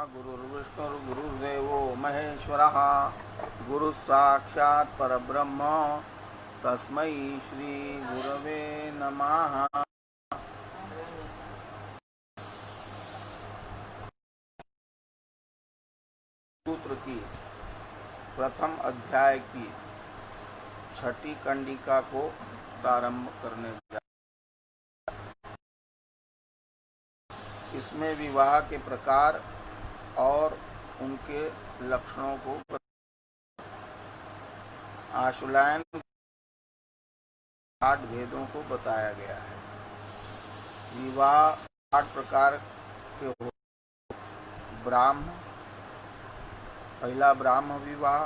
गुरुर्विष्णुर्गुरुर्देवो महेश्वरः गुरुः साक्षात् परब्रह्म तस्मै श्री गुरवे नमः। सूत्र की प्रथम अध्याय की छठी कंडिका को प्रारंभ करने जा। इसमें विवाह के प्रकार और उनके लक्षणों को आशुलायन 8 भेदों को बताया गया है। विवाह 8 प्रकार के हो। ब्राह्म, पहला ब्राह्म विवाह,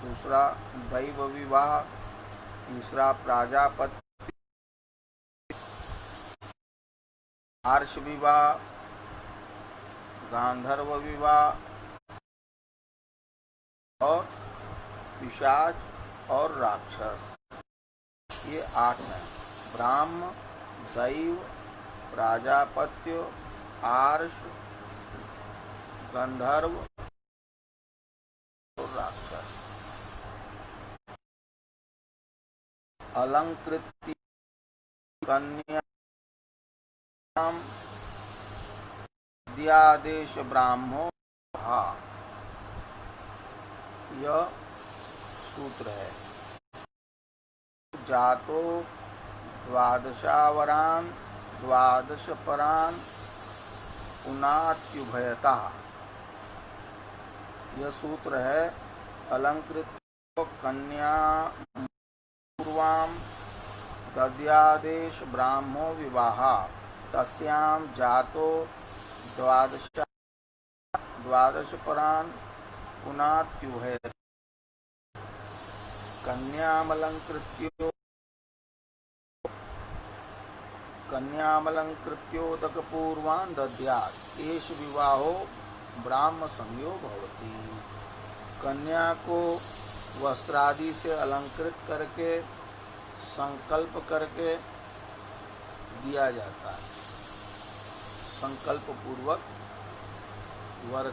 दूसरा दैव विवाह, तीसरा प्राजापत्य, आर्ष विवाह, गांधर्व विवाह और पिशाच और राक्षस। ये 8 हैं। ब्राह्म, दैव, प्राजापत्य, आर्ष, गंधर्व और राक्षस। अलंकृत कन्या द्यादेश ब्राह्मो हा, यह सूत्र है। जातो द्वादशावरान द्वादश परान पुनात्युभयता, यह सूत्र है। अलंकृत कन्या पूर्वाम दद्यादेश ब्राह्मो विवाहा तस्याम जातो द्वादश परान पुनात्युभयता। कन्यामलंकृत्योदक पूर्वान् दद्यात् एष विवाहो ब्राह्म संज्ञो भवति। कन्या को वस्त्रादि से अलंकृत करके संकल्प करके दिया जाता है। संकल्प पूर्वक वर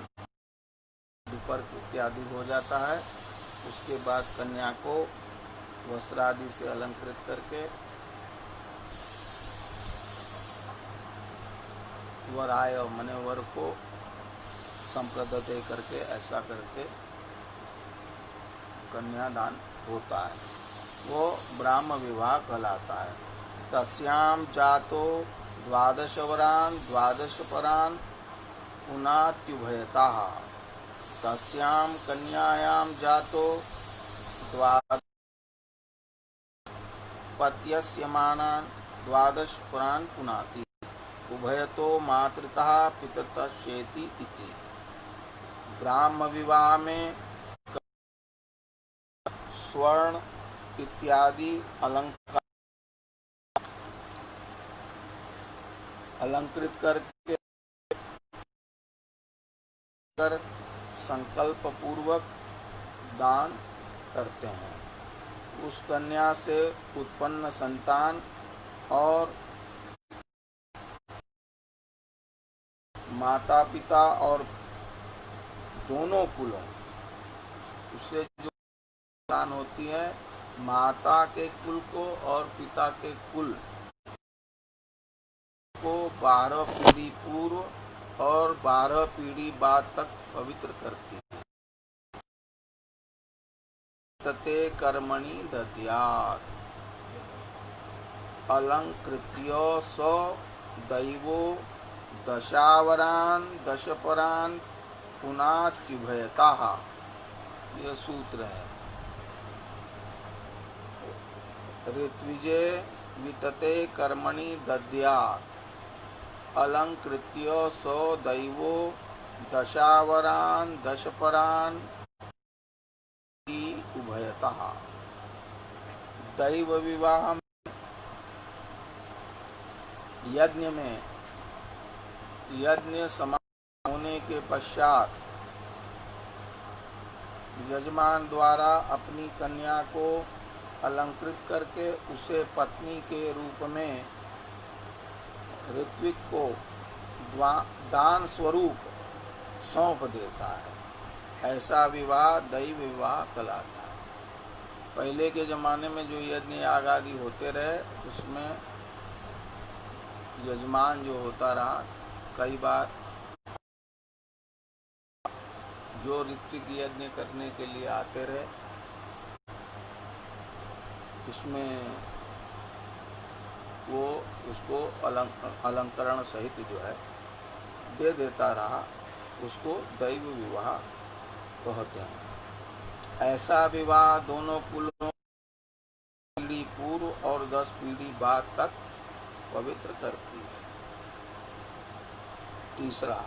विपर्क इत्यादि हो जाता है। उसके बाद कन्या को वस्त्रादि से अलंकृत करके वर आय मने वर को संप्रदते करके ऐसा करके कन्यादान होता है। वो ब्राह्म विवाह कहलाता है। तस्याम जातो द्वादशवरान द्वादश परान पुनात्युभयता। तस्याम कन्यायाम जातो पत्यस्यमानान् द्वादश परान पुनाति उभयतो मातृतः पितृतश्चेति इति। ब्राह्म विवाह में स्वर्ण इत्यादि अलंकृत करके संकल्प पूर्वक दान करते हैं। उस कन्या से उत्पन्न संतान और माता पिता और दोनों कुलों उससे जो संतान होती है, माता के कुल को और पिता के कुल को 12 पीढ़ी पूर्व और 12 पीढ़ी बाद तक पवित्र करती है। तते कर्मणि दद्यात् अलंकृत्य स दैवो दशावरान दशपरान पुनात्युभयता। यह सूत्र है। ऋत्विजे वितते कर्मणि दद्यात् अलंकृत्य सो दैवो दशावरान दशपरान उभयता। दैव विवाह में यज्ञ समाप्त होने के पश्चात यजमान द्वारा अपनी कन्या को अलंकृत करके उसे पत्नी के रूप में ऋत्विक को दान स्वरूप सौंप देता है। ऐसा विवाह दैव विवाह कहलाता है। पहले के ज़माने में जो यज्ञ याग आदि होते रहे, उसमें यजमान जो होता रहा, कई बार जो ऋत्विक यज्ञ करने के लिए आते रहे, उसमें वो उसको अलंकरण सहित जो है दे देता रहा, उसको दैव विवाह कहते हैं। ऐसा विवाह दोनों कुलों पीढ़ी पूर्व और 10 पीढ़ी बाद तक पवित्र करती है। तीसरा,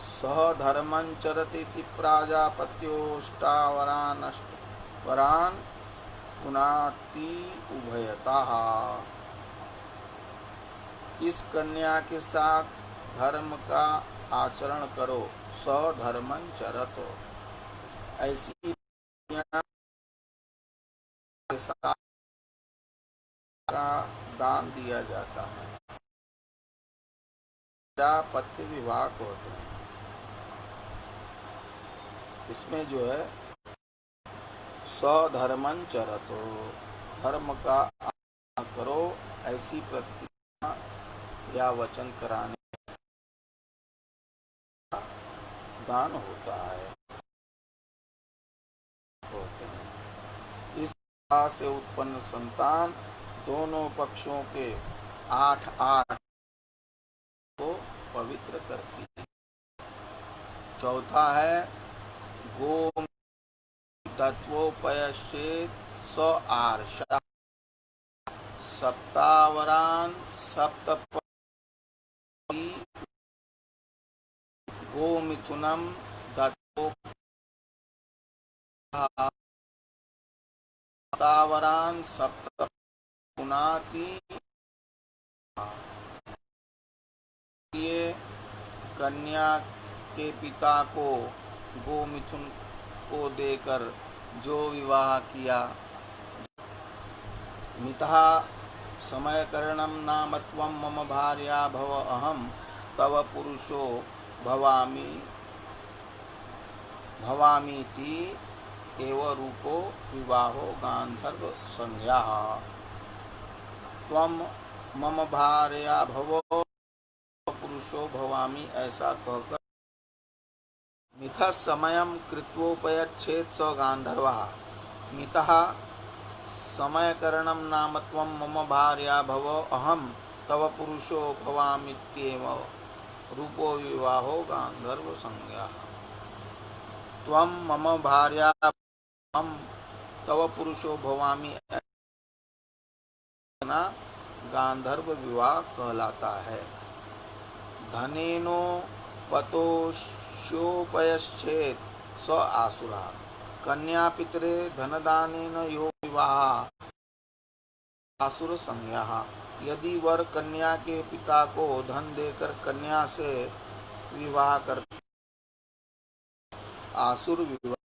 सह धर्मं चरति प्राजापत्योष्टावरान पुनाति उभयता। इस कन्या के साथ धर्म का आचरण करो, सह धर्मं चरतो। ऐसी कन्या के साथ का दान दिया जाता है, प्रजापत्य विवाह होते हैं। इसमें जो है सधर्मं चरतो, धर्म का आचरण करो, ऐसी प्रतिज्ञा या वचन कराने का दान होता है, होते हैं। इस विवाह से उत्पन्न संतान दोनों पक्षों के 8 को पवित्र करती है। चौथा है गो तत्वोपयश्चेत स आर्षः सप्तावरान सप्तपदी गोमिथुनम दत्तो सप्तावरान सप्त पुनाति। ये कन्या के पिता को गोमिथुन को देकर जो विवाह किया, मितः समयकरणं नाम त्वं मम भार्या भव अहम तव पुरुषो भवामीति एव रूपो विवाहो गांधर्व संज्ञा। त्वं मम भार्या भव पुरुषो भवामी, ऐसा कहकर मिथः समयं कृत्वोपयच्छेद स गांधर्वः। मितः समयकरणं नाम त्वं मम भार्या भव अहम तव पुरुषो भवामीत्येव रूपो विवाहो गांधर्व संज्ञा। त्वं मम भार्या अहम तव पुरुषो भवामी, गांधर्व विवाह कहलाता है। धनेनो पतोष्योपयश्चेत स आसुरा। कन्या पितरे धनदानेन यो विवाह आसुर संज्ञा। यदि वर कन्या के पिता को धन देकर कन्या से विवाह कर आसुर विवाह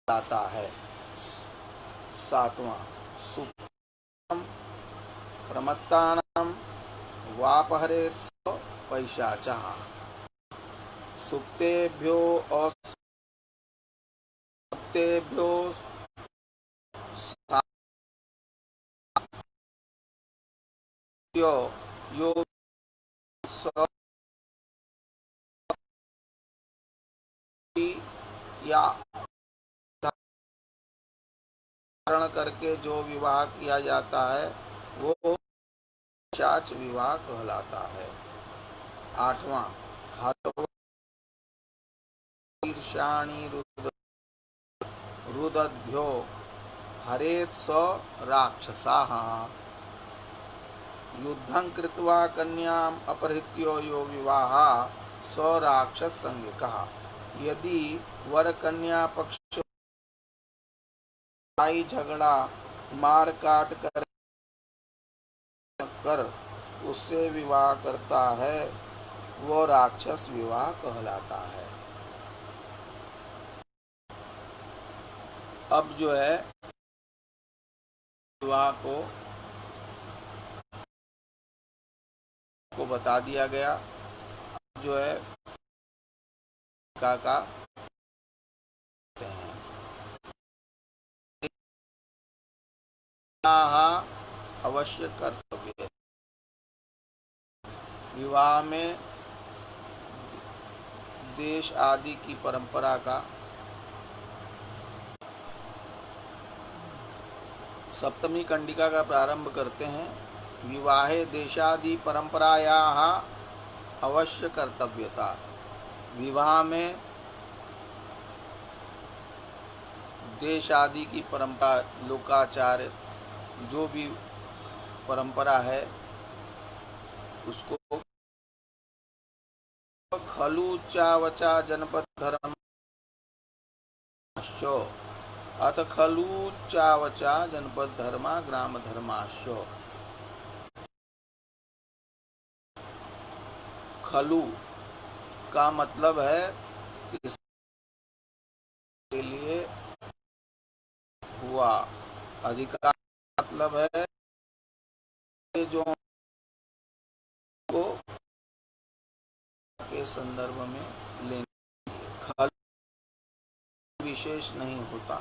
कहलाता है। सातवां, सुप्तम प्रमत्तानां वापहरेत् स पैशाचः। सुप्तेभ्यो असुप्तेभ्यो यो या धारण करके जो विवाह किया जाता है वो पैशाच विवाह कहलाता है। आठवां, ईर्ष्याणि रुदद्भ्यो हरेत् स राक्षसाः। युद्धं कृत्वा कन्याम् अपहृत्य यो विवाह स राक्षस संज्ञकः। यदि वर कन्या पक्ष लड़ाई झगड़ा मार काट कर उससे विवाह करता है, वो राक्षस विवाह कहलाता है। अब जो है विवाह को बता दिया गया। जो है का अवश्य कर्तव्य। विवाह में देश आदि की परंपरा का सप्तमी कंडिका का प्रारंभ करते हैं। विवाहे देशादि परंपरायाः अवश्य कर्तव्यता। विवाह में देश आदि की परंपरा, लोकाचार, जो भी परंपरा है उसको खलु चावचा जनपद धर्म अथ खलु चावचा जनपद धर्मा ग्राम धर्माश्च। खलु का मतलब है इसके लिए हुआ, अधिकार मतलब है जो को के संदर्भ में लेंगे। खल विशेष नहीं होता।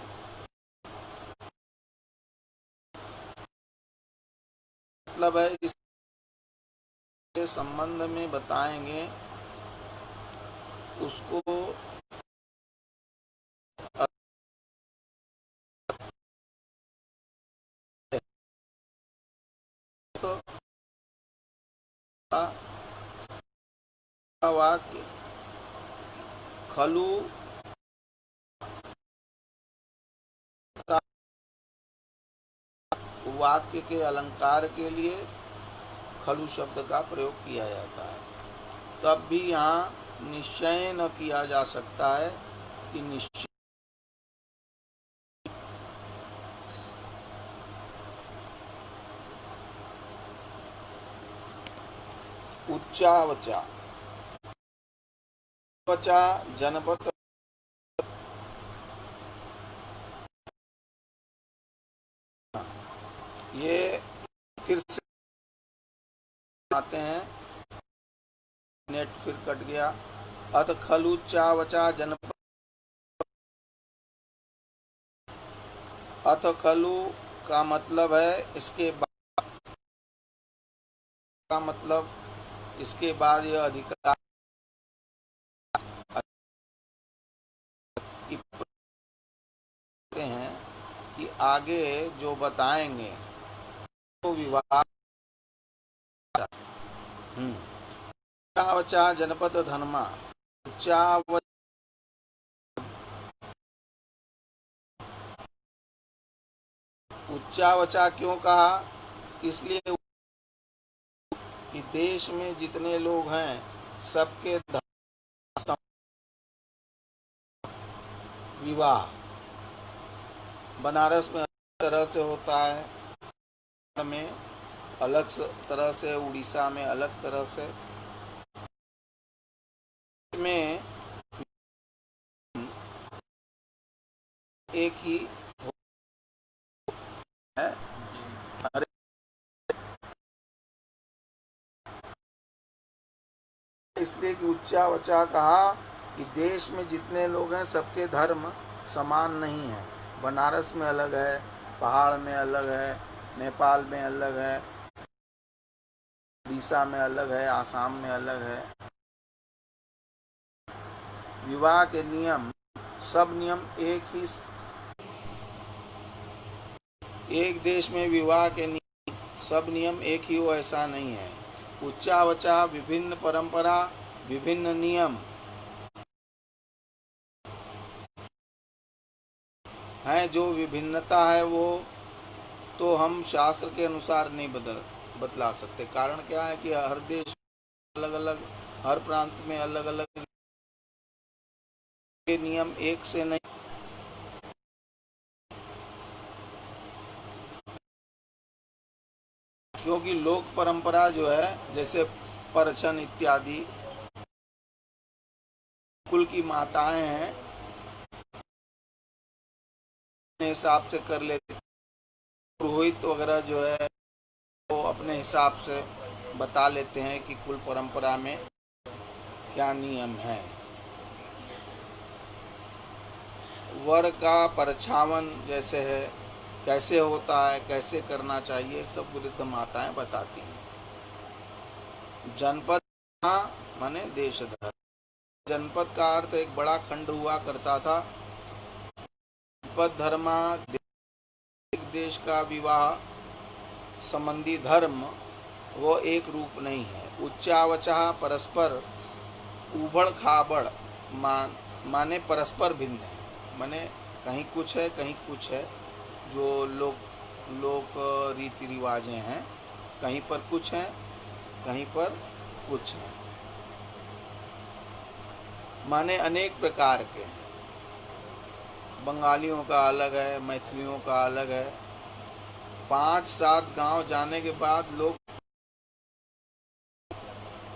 मतलब है इसके संबंध में बताएंगे उसको तो वाक्य खलु वाक्य के अलंकार के लिए खलु शब्द का प्रयोग किया जाता है। तब भी यहाँ निश्चय न किया जा सकता है कि निश्चय उच्चावचा जनपद ये फिर से आते हैं, नेट फिर कट गया। अथ खलु चावचा जनपद, अथ खलु का मतलब है इसके बाद, का मतलब इसके बाद यह अधिकार हैं कि आगे जो बताएंगे तो विवाह उच्चावचा जनपद धर्मा। उच्चावचा क्यों कहा? इसलिए कि देश में जितने लोग हैं सबके विवाह बनारस में अलग तरह से होता है, में अलग तरह से, उड़ीसा में अलग तरह से, में एक ही है। इसलिए कि उच्चावचा कहा कि देश में जितने लोग हैं सबके धर्म समान नहीं है। बनारस में अलग है, पहाड़ में अलग है, नेपाल में अलग है, उड़ीसा में अलग है, आसाम में अलग है। विवाह के नियम, सब नियम एक देश में विवाह के नियम, सब नियम एक ही हो ऐसा नहीं है। उच्चावचा विभिन्न परंपरा, विभिन्न नियम हैं। जो विभिन्नता है वो तो हम शास्त्र के अनुसार नहीं बतला सकते। कारण क्या है कि हर देश अलग अलग, हर प्रांत में अलग अलग के नियम एक से नहीं। क्योंकि लोक परंपरा जो है, जैसे परछन इत्यादि, कुल की माताएं हैं अपने हिसाब से कर लेते। पुरोहित वगैरह जो है वो अपने हिसाब से बता लेते हैं कि कुल परंपरा में क्या नियम है। वर का परछावन जैसे है, कैसे होता है, कैसे करना चाहिए, सब वृद्ध माताएं बताती हैं। जनपद माने देश धर्म। जनपद का अर्थ एक बड़ा खंड हुआ करता था। जनपद धर्मा देश का विवाह संबंधी धर्म वो एक रूप नहीं है। उच्चावचा परस्पर उबड़ खाबड़ माने परस्पर भिन्न है, माने कहीं कुछ है कहीं कुछ है। जो लोक रीति रिवाजें हैं, कहीं पर कुछ है कहीं पर कुछ है, माने अनेक प्रकार के हैं। बंगालियों का अलग है, मैथिलियों का अलग है। 5-7 गांव जाने के बाद लोग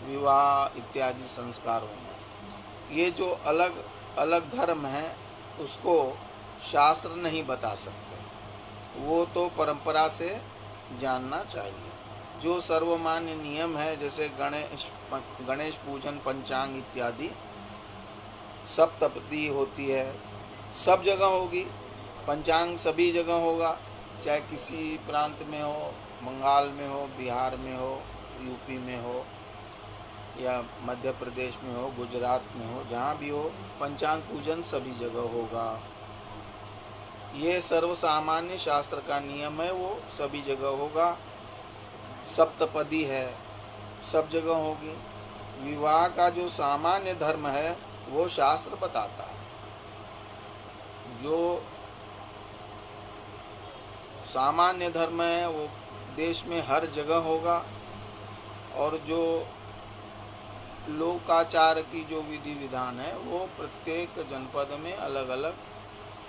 विवाह इत्यादि संस्कार होंगे। ये जो अलग अलग धर्म है उसको शास्त्र नहीं बता सकते, वो तो परंपरा से जानना चाहिए। जो सर्वमान्य नियम है, जैसे गणेश पूजन, पंचांग इत्यादि, सप्तपदी होती है, सब जगह होगी। पंचांग सभी जगह होगा, चाहे किसी प्रांत में हो, बंगाल में हो, बिहार में हो, यूपी में हो, या मध्य प्रदेश में हो, गुजरात में हो, जहाँ भी हो, पंचांग पूजन सभी जगह होगा। ये सर्वसामान्य शास्त्र का नियम है, वो सभी जगह होगा। सप्तपदी है, सब जगह होगी। विवाह का जो सामान्य धर्म है वो शास्त्र बताता है। जो सामान्य धर्म है वो देश में हर जगह होगा, और जो लोकाचार की जो विधि विधान है वो प्रत्येक जनपद में अलग अलग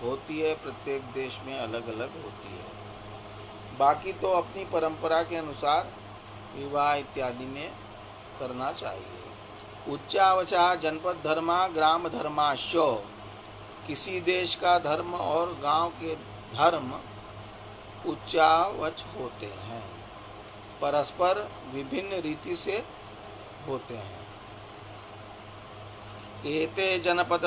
होती है, प्रत्येक देश में अलग अलग होती है। बाकी तो अपनी परंपरा के अनुसार विवाह इत्यादि में करना चाहिए। उच्चावचा जनपद धर्मा ग्राम धर्माश्च, किसी देश का धर्म और गांव के धर्म उच्चावच होते हैं, परस्पर विभिन्न रीति से होते हैं। एते जनपद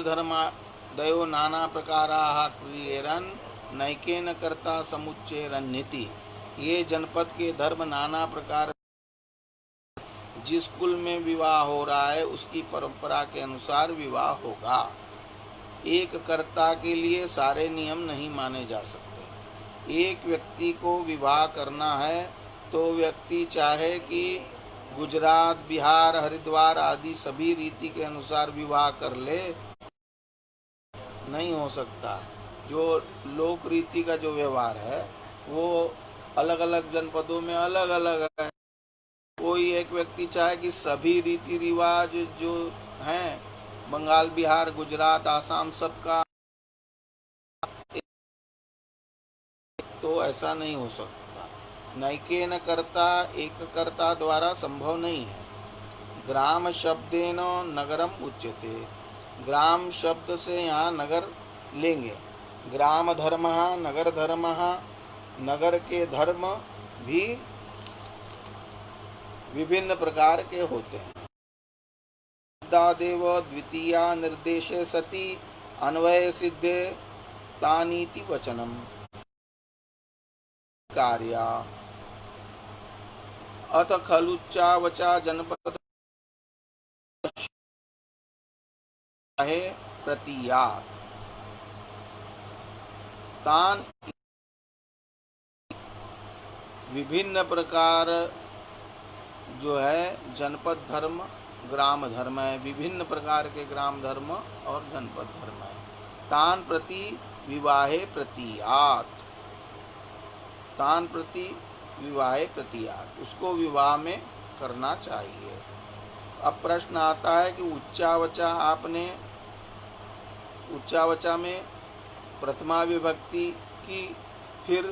धर्मादयो नाना प्रकाराः क्रियेरन् नैकेन कर्ता समुच्चेरन्निति। ये जनपद के धर्म नाना प्रकार, जिस कुल में विवाह हो रहा है उसकी परंपरा के अनुसार विवाह होगा। एक कर्ता के लिए सारे नियम नहीं माने जा सकते। एक व्यक्ति को विवाह करना है तो व्यक्ति चाहे कि गुजरात, बिहार, हरिद्वार आदि सभी रीति के अनुसार विवाह कर ले, नहीं हो सकता। जो लोक रीति का जो व्यवहार है वो अलग अलग जनपदों में अलग अलग है। कोई एक व्यक्ति चाहे कि सभी रीति रिवाज जो हैं बंगाल, बिहार, गुजरात, आसाम सबका, तो ऐसा नहीं हो सकता। नैकेन कर्ता, एक कर्ता द्वारा संभव नहीं है। ग्राम शब्देन नगरम उच्यते, ग्राम शब्द से यहाँ नगर लेंगे। ग्राम धर्म, नगर धर्म, नगर के धर्म भी विभिन्न प्रकार के होते हैं। दादेव द्वितीया निर्देशे सति अन्वय सिद्धे तानीति वचनम कार्या। अथ खलुच्चावचा जनपद है प्रतीयात्, तान विभिन्न प्रकार जो है जनपद धर्म, ग्राम धर्म है। विभिन्न प्रकार के ग्राम धर्म और जनपद धर्म है। तान प्रति विवाहे प्रतीयात्, तान प्रति विवाहे प्रतीयात्, उसको विवाह में करना चाहिए। अब प्रश्न आता है कि उच्चावचा, आपने उच्चावचा में प्रथमा विभक्ति की, फिर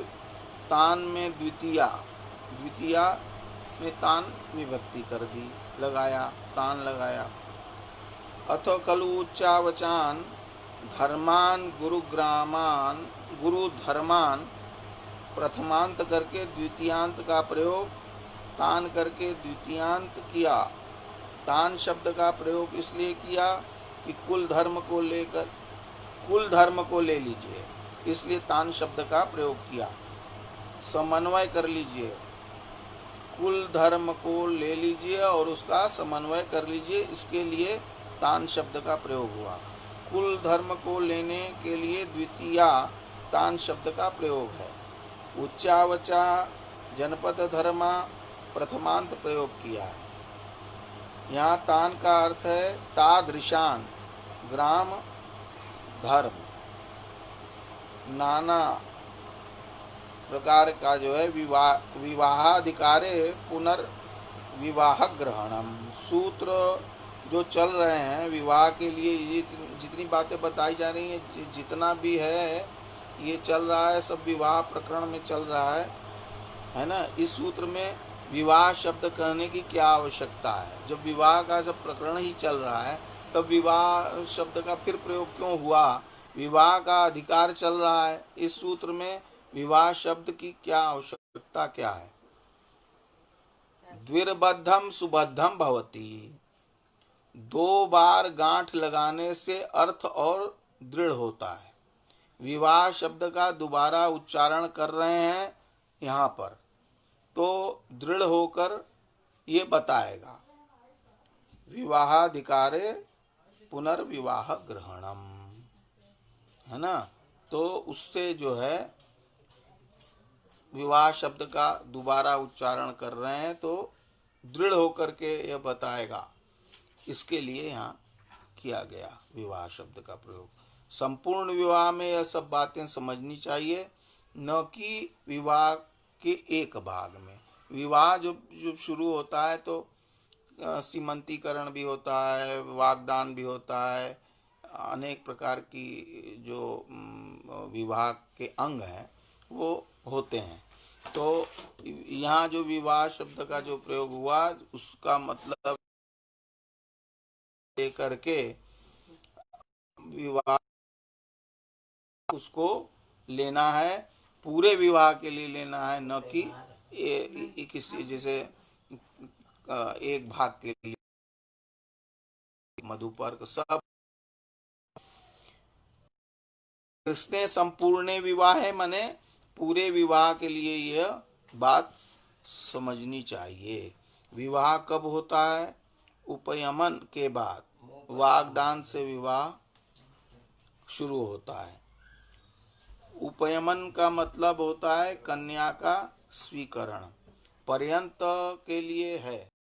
तान में द्वितीया, द्वितीया में तान विभक्ति कर दी, लगाया, तान लगाया। अथो खलु उच्चावचान धर्मान गुरुग्रामान, गुरु धर्मान प्रथमांत करके द्वितीयांत का प्रयोग तान करके द्वितीयांत किया। तान शब्द का प्रयोग इसलिए किया कि कुल धर्म को ले लीजिए, इसलिए तान शब्द का प्रयोग किया। समन्वय कर लीजिए, कुल धर्म को ले लीजिए और उसका समन्वय कर लीजिए, इसके लिए तान शब्द का प्रयोग हुआ। कुल धर्म को लेने के लिए द्वितीया तान शब्द का प्रयोग है। उच्चावचा जनपद धर्मा प्रथमांत प्रयोग किया है। यहाँ तान का अर्थ है तादृशान ग्राम धर्म, नाना प्रकार का जो है विवाहाधिकारे पुनर्विवाह ग्रहणम। सूत्र जो चल रहे हैं विवाह के लिए, ये जितनी बातें बताई जा रही हैं, जितना भी है ये चल रहा है, सब विवाह प्रकरण में चल रहा है ना। इस सूत्र में विवाह शब्द कहने की क्या आवश्यकता है? जब विवाह का जब प्रकरण ही चल रहा है तब विवाह शब्द का फिर प्रयोग क्यों हुआ? विवाह का अधिकार चल रहा है, इस सूत्र में विवाह शब्द की क्या आवश्यकता क्या है? द्विर्बद्धम सुबद्धम भवति, 2 बार गांठ लगाने से अर्थ और दृढ़ होता है। विवाह शब्द का दोबारा उच्चारण कर रहे हैं यहाँ पर, तो दृढ़ होकर ये बताएगा। विवाहाधिकारे पुनर्विवाह ग्रहणम, है ना। तो उससे जो है विवाह शब्द का दोबारा उच्चारण कर रहे हैं तो दृढ़ होकर के यह बताएगा, इसके लिए यहाँ किया गया विवाह शब्द का प्रयोग। संपूर्ण विवाह में यह सब बातें समझनी चाहिए, न कि विवाह के एक भाग में। विवाह जो शुरू होता है तो सीमंतीकरण भी होता है, वागदान भी होता है, अनेक प्रकार की जो विवाह के अंग हैं वो होते हैं। तो यहाँ जो विवाह शब्द का जो प्रयोग हुआ उसका मतलब लेकर के विवाह उसको लेना है, पूरे विवाह के लिए लेना है, न कि किसी जैसे एक भाग के लिए। मधुपर्क सब कृष्ण संपूर्ण विवाह है, माने पूरे विवाह के लिए यह बात समझनी चाहिए। विवाह कब होता है? उपयमन के बाद, वागदान से विवाह शुरू होता है। उपयमन का मतलब होता है कन्या का स्वीकरण, पर्यंत के लिए है।